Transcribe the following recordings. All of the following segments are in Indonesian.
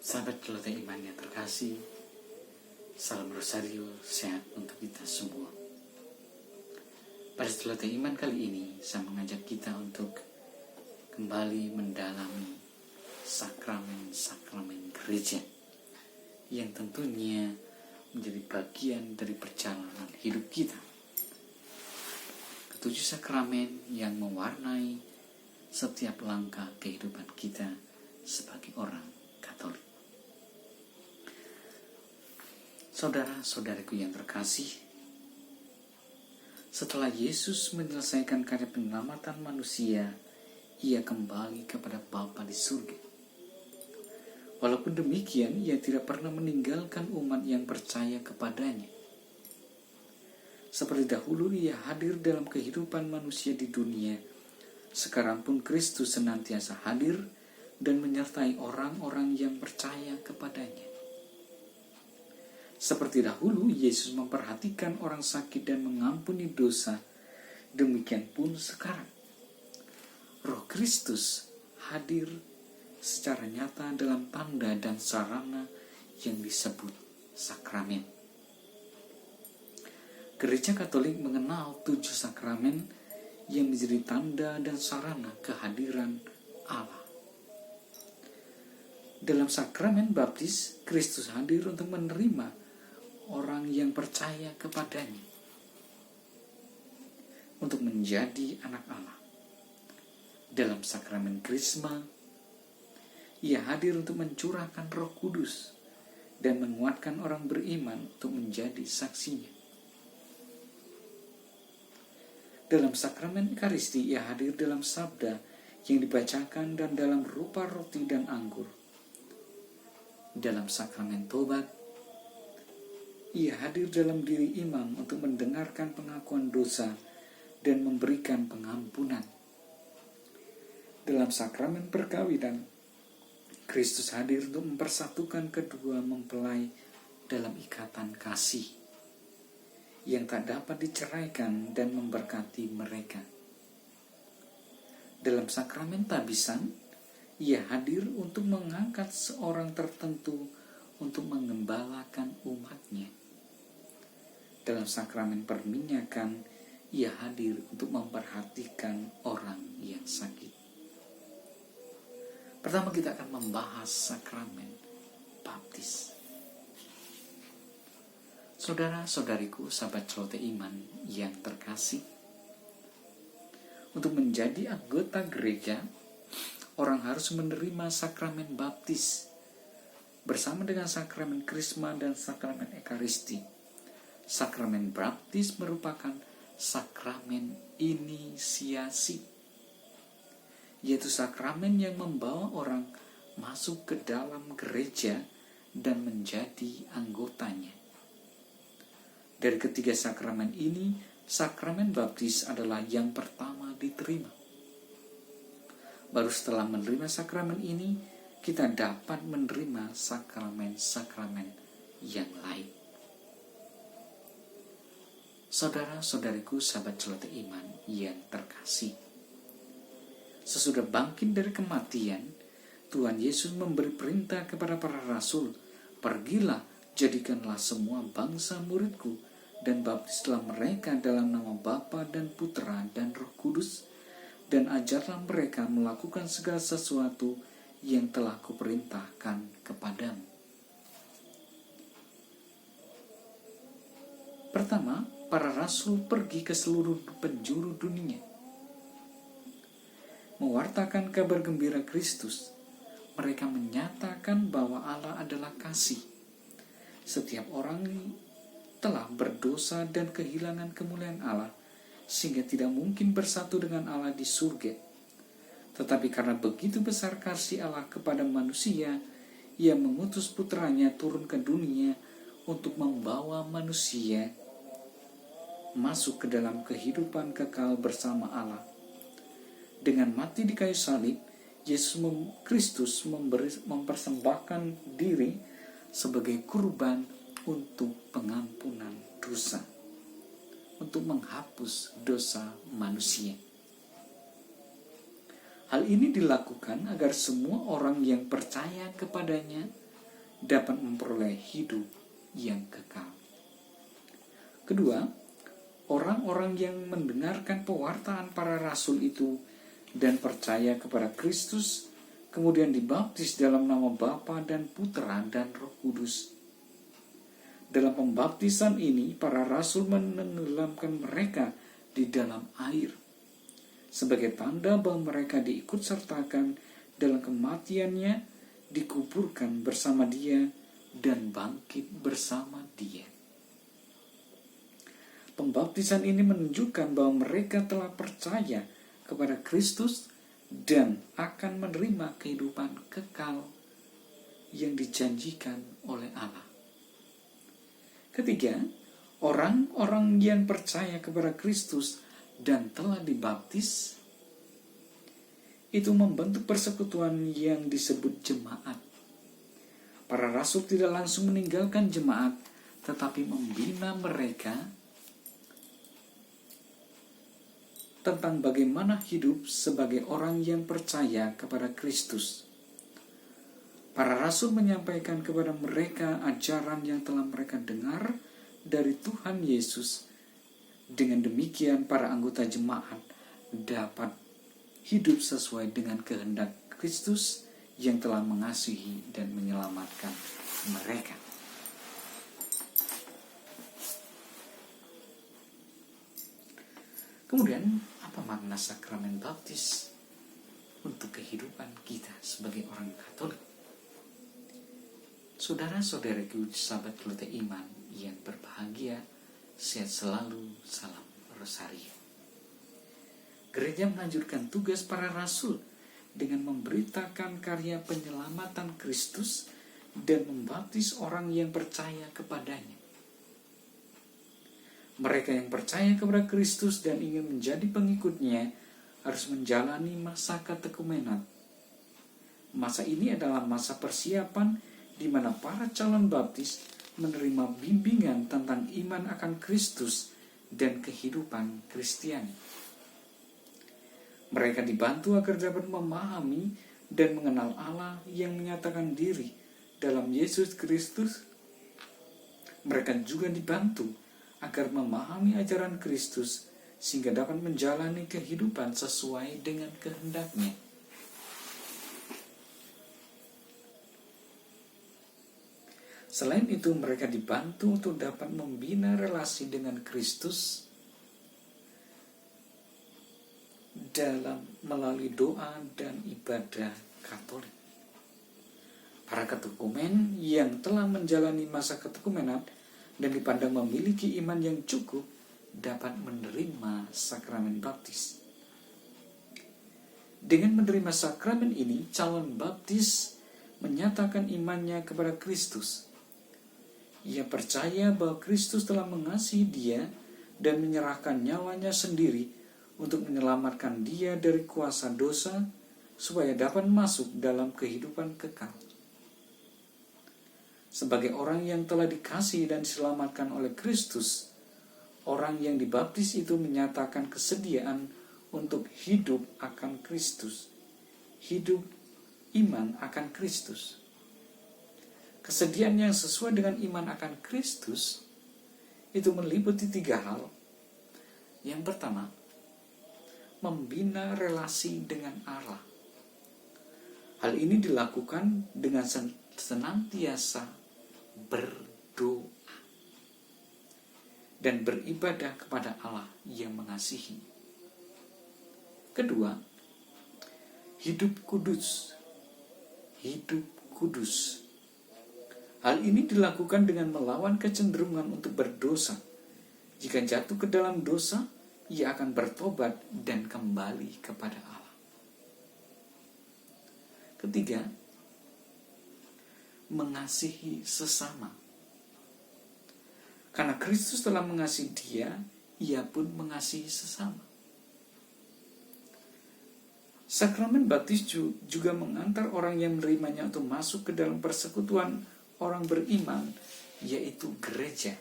Sahabat Celoteh Iman yang terkasih, salam rosario sehat untuk kita semua. Pada Celoteh Iman kali ini, saya mengajak kita untuk kembali mendalami sakramen-sakramen gereja yang tentunya menjadi bagian dari perjalanan hidup kita. Ketujuh sakramen yang mewarnai setiap langkah kehidupan kita sebagai orang Katolik. Saudara-saudariku yang terkasih, setelah Yesus menyelesaikan karya penyelamatan manusia, ia kembali kepada Bapa di surga. Walaupun demikian, ia tidak pernah meninggalkan umat yang percaya kepadanya. Seperti dahulu ia hadir dalam kehidupan manusia di dunia, sekarang pun Kristus senantiasa hadir dan menyertai orang-orang yang percaya kepadanya. Seperti dahulu, Yesus memperhatikan orang sakit dan mengampuni dosa. Demikian pun sekarang. Roh Kristus hadir secara nyata dalam tanda dan sarana yang disebut sakramen. Gereja Katolik mengenal 7 sakramen yang menjadi tanda dan sarana kehadiran Allah. Dalam sakramen baptis, Kristus hadir untuk menerima orang yang percaya kepadanya untuk menjadi anak Allah. Dalam sakramen Krisma, ia hadir untuk mencurahkan Roh Kudus dan menguatkan orang beriman untuk menjadi saksinya. Dalam sakramen Ekaristi, ia hadir dalam sabda yang dibacakan dan dalam rupa roti dan anggur. Dalam sakramen Tobat, ia hadir dalam diri imam untuk mendengarkan pengakuan dosa dan memberikan pengampunan. Dalam sakramen perkawinan, Kristus hadir untuk mempersatukan kedua mempelai dalam ikatan kasih yang tak dapat diceraikan dan memberkati mereka. Dalam sakramen tabisan, ia hadir untuk mengangkat seorang tertentu untuk mengembalakan umatnya. Dalam sakramen perminyakan, ia hadir untuk memperhatikan orang yang sakit. Pertama kita akan membahas sakramen baptis. Saudara-saudariku, sahabat Celoteh Iman yang terkasih, untuk menjadi anggota gereja, orang harus menerima sakramen baptis bersama dengan sakramen Krisma dan sakramen Ekaristi. Sakramen baptis merupakan sakramen inisiasi, yaitu sakramen yang membawa orang masuk ke dalam gereja dan menjadi anggotanya. Dari ketiga sakramen ini, sakramen baptis adalah yang pertama diterima. Baru setelah menerima sakramen ini, kita dapat menerima sakramen-sakramen yang lain. Saudara-saudariku, sahabat Celoteh Iman yang terkasih, sesudah bangkit dari kematian, Tuhan Yesus memberi perintah kepada para rasul, "Pergilah, jadikanlah semua bangsa muridku, dan baptislah mereka dalam nama Bapa dan Putra dan Roh Kudus, dan ajarlah mereka melakukan segala sesuatu yang telah kuperintahkan kepadamu." Pertama, para rasul pergi ke seluruh penjuru dunia, mewartakan kabar gembira Kristus. Mereka menyatakan bahwa Allah adalah kasih. Setiap orang telah berdosa dan kehilangan kemuliaan Allah, sehingga tidak mungkin bersatu dengan Allah di surga. Tetapi karena begitu besar kasih Allah kepada manusia, Ia mengutus putranya turun ke dunia untuk membawa manusia masuk ke dalam kehidupan kekal bersama Allah. Dengan mati di kayu salib, Yesus Kristus mempersembahkan diri sebagai kurban untuk pengampunan dosa, untuk menghapus dosa manusia. Hal ini dilakukan agar semua orang yang percaya kepadanya dapat memperoleh hidup yang kekal. Kedua, orang-orang yang mendengarkan pewartaan para rasul itu dan percaya kepada Kristus, kemudian dibaptis dalam nama Bapa dan Putra dan Roh Kudus. Dalam pembaptisan ini, para rasul menenggelamkan mereka di dalam air, sebagai tanda bahwa mereka diikutsertakan dalam kematiannya, dikuburkan bersama dia, dan bangkit bersama dia. Pembaptisan ini menunjukkan bahwa mereka telah percaya kepada Kristus dan akan menerima kehidupan kekal yang dijanjikan oleh Allah. Ketiga, orang-orang yang percaya kepada Kristus dan telah dibaptis itu membentuk persekutuan yang disebut jemaat. Para rasul tidak langsung meninggalkan jemaat, tetapi membina mereka tentang bagaimana hidup sebagai orang yang percaya kepada Kristus. Para rasul menyampaikan kepada mereka ajaran yang telah mereka dengar dari Tuhan Yesus. Dengan demikian, para anggota jemaat dapat hidup sesuai dengan kehendak Kristus yang telah mengasihi dan menyelamatkan mereka. Kemudian, apa makna sakramen baptis untuk kehidupan kita sebagai orang Katolik? Saudara-saudaraku, sahabat keluarga iman yang berbahagia, sehat selalu, salam Rosario. Gereja melanjutkan tugas para rasul dengan memberitakan karya penyelamatan Kristus dan membaptis orang yang percaya kepadanya. Mereka yang percaya kepada Kristus dan ingin menjadi pengikutnya harus menjalani masa katekumenat. Masa ini adalah masa persiapan di mana para calon baptis menerima bimbingan tentang iman akan Kristus dan kehidupan Kristiani. Mereka dibantu agar dapat memahami dan mengenal Allah yang menyatakan diri dalam Yesus Kristus. Mereka juga dibantu agar memahami ajaran Kristus sehingga dapat menjalani kehidupan sesuai dengan kehendaknya. Selain itu, mereka dibantu untuk dapat membina relasi dengan Kristus melalui doa dan ibadah Katolik. Para katekumen yang telah menjalani masa katekumenat dan dipandang memiliki iman yang cukup dapat menerima sakramen baptis. Dengan menerima sakramen ini, calon baptis menyatakan imannya kepada Kristus. Ia percaya bahwa Kristus telah mengasihi dia dan menyerahkan nyawanya sendiri untuk menyelamatkan dia dari kuasa dosa supaya dapat masuk dalam kehidupan kekal. Sebagai orang yang telah dikasihi dan diselamatkan oleh Kristus, orang yang dibaptis itu menyatakan kesediaan untuk hidup akan Kristus, hidup iman akan Kristus. Kesediaan yang sesuai dengan iman akan Kristus itu meliputi 3 hal. Yang pertama, membina relasi dengan Allah. Hal ini dilakukan dengan senantiasa berdoa dan beribadah kepada Allah yang mengasihi. Kedua, hidup kudus. Hidup kudus. Hal ini dilakukan dengan melawan kecenderungan untuk berdosa. Jika jatuh ke dalam dosa, ia akan bertobat dan kembali kepada Allah. Ketiga, mengasihi sesama. Karena Kristus telah mengasihi dia, ia pun mengasihi sesama. Sakramen baptis juga mengantar orang yang menerimanya untuk masuk ke dalam persekutuan orang beriman, yaitu gereja.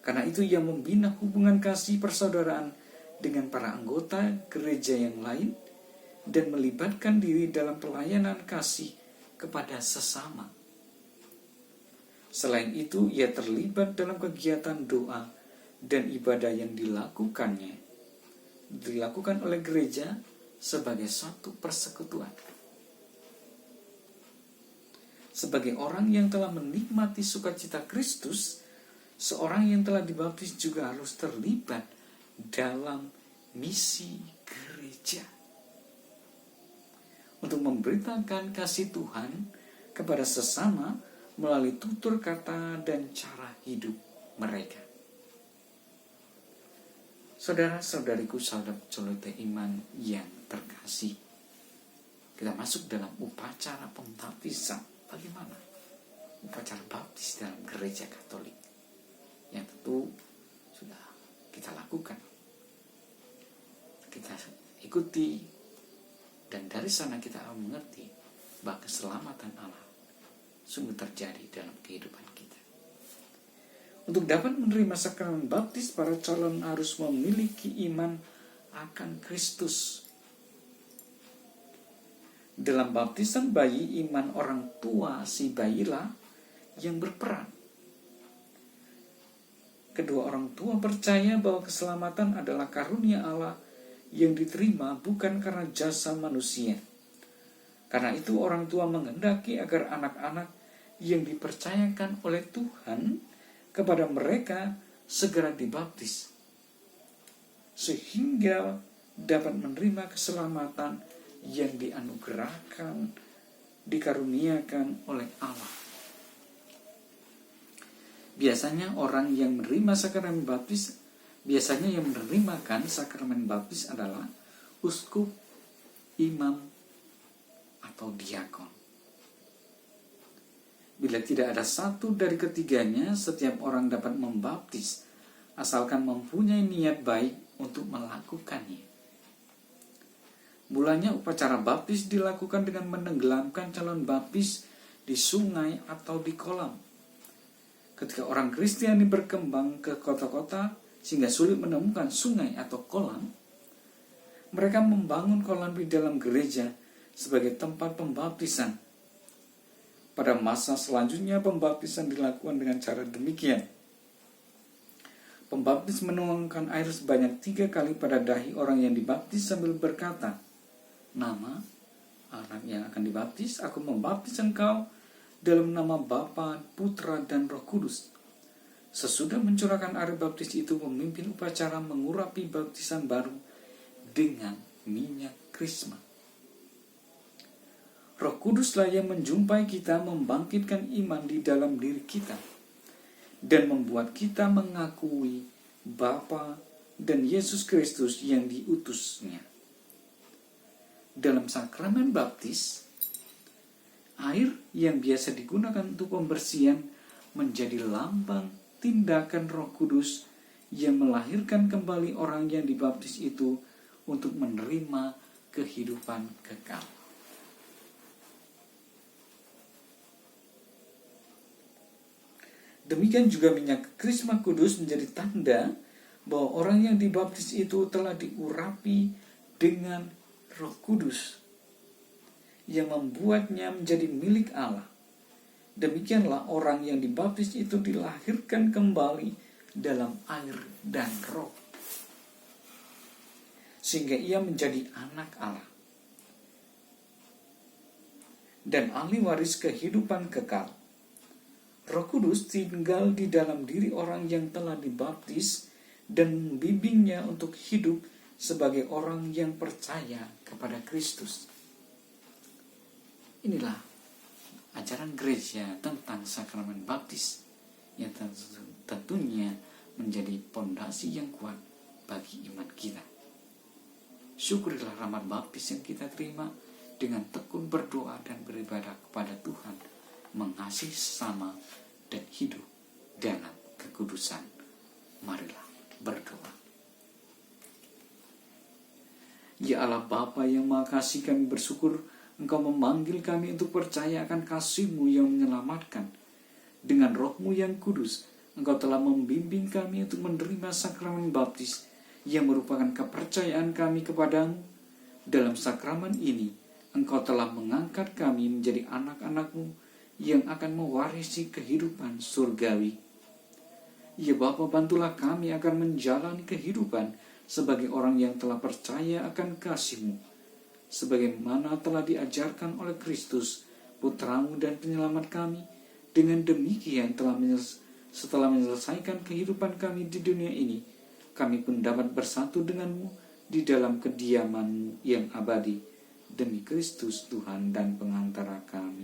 Karena itu ia membina hubungan kasih persaudaraan dengan para anggota gereja yang lain dan melibatkan diri dalam pelayanan kasih kepada sesama. Selain itu, ia terlibat dalam kegiatan doa dan ibadah yang dilakukan oleh gereja sebagai satu persekutuan. Sebagai orang yang telah menikmati sukacita Kristus, seorang yang telah dibaptis juga harus terlibat dalam misi gereja untuk memberitakan kasih Tuhan kepada sesama melalui tutur kata dan cara hidup mereka. Saudara-saudariku, saudara-saudari iman yang terkasih, kita masuk dalam upacara pembaptisan. Bagaimana upacara baptis dalam gereja Katolik yang tentu sudah kita lakukan, kita ikuti, dan dari sana kita akan mengerti bahwa keselamatan Allah sungguh terjadi dalam kehidupan kita. Untuk dapat menerima sakramen baptis, para calon harus memiliki iman akan Kristus. Dalam baptisan bayi, iman orang tua si bayilah yang berperan. Kedua orang tua percaya bahwa keselamatan adalah karunia Allah yang diterima bukan karena jasa manusia. Karena itu orang tua menghendaki agar anak-anak yang dipercayakan oleh Tuhan kepada mereka segera dibaptis, sehingga dapat menerima keselamatan yang dianugerahkan, dikaruniakan oleh Allah. Biasanya orang yang menerima sakramen baptis, yang menerimakan sakramen baptis adalah uskup, imam, atau diakon. Bila tidak ada satu dari ketiganya, setiap orang dapat membaptis, asalkan mempunyai niat baik untuk melakukannya. Mulanya upacara baptis dilakukan dengan menenggelamkan calon baptis di sungai atau di kolam. Ketika orang Kristiani berkembang ke kota-kota sehingga sulit menemukan sungai atau kolam, mereka membangun kolam di dalam gereja sebagai tempat pembaptisan. Pada masa selanjutnya, pembaptisan dilakukan dengan cara demikian. Pembaptis menuangkan air sebanyak 3 kali pada dahi orang yang dibaptis sambil berkata, "Nama anak yang akan dibaptis, aku membaptis engkau dalam nama Bapa, Putra, dan Roh Kudus." Sesudah mencurahkan air baptis itu, pemimpin upacara mengurapi baptisan baru dengan minyak krisma. Roh Kuduslah yang menjumpai kita, membangkitkan iman di dalam diri kita, dan membuat kita mengakui Bapa dan Yesus Kristus yang diutusnya. Dalam sakramen baptis, air yang biasa digunakan untuk pembersihan menjadi lambang tindakan Roh Kudus yang melahirkan kembali orang yang dibaptis itu untuk menerima kehidupan kekal. Demikian juga minyak krisma kudus menjadi tanda bahwa orang yang dibaptis itu telah diurapi dengan Roh Kudus yang membuatnya menjadi milik Allah. Demikianlah orang yang dibaptis itu dilahirkan kembali dalam air dan roh, sehingga ia menjadi anak Allah dan ahli waris kehidupan kekal. Roh Kudus tinggal di dalam diri orang yang telah dibaptis dan membimbingnya untuk hidup sebagai orang yang percaya kepada Kristus. Inilah ajaran gereja tentang sakramen baptis yang tentunya menjadi pondasi yang kuat bagi iman kita. Syukurilah rahmat baptis yang kita terima dengan tekun berdoa dan beribadah kepada Tuhan, mengasihi sesama, dan hidup dalam kekudusan. Marilah berdoa. Ya Allah Bapa yang Maha Kasih, kami bersyukur Engkau memanggil kami untuk percaya akan kasih-Mu yang menyelamatkan. Dengan Roh-Mu yang kudus, Engkau telah membimbing kami untuk menerima sakramen baptis yang merupakan kepercayaan kami kepadamu. Dalam sakramen ini, Engkau telah mengangkat kami menjadi anak-anak-Mu yang akan mewarisi kehidupan surgawi. Ya Bapa, bantulah kami akan menjalani kehidupan sebagai orang yang telah percaya akan kasih-Mu, sebagaimana telah diajarkan oleh Kristus, Putra-Mu dan Penyelamat kami. Dengan demikian setelah menyelesaikan kehidupan kami di dunia ini, kami pun dapat bersatu dengan-Mu di dalam kediaman yang abadi. Demi Kristus Tuhan dan pengantara kami.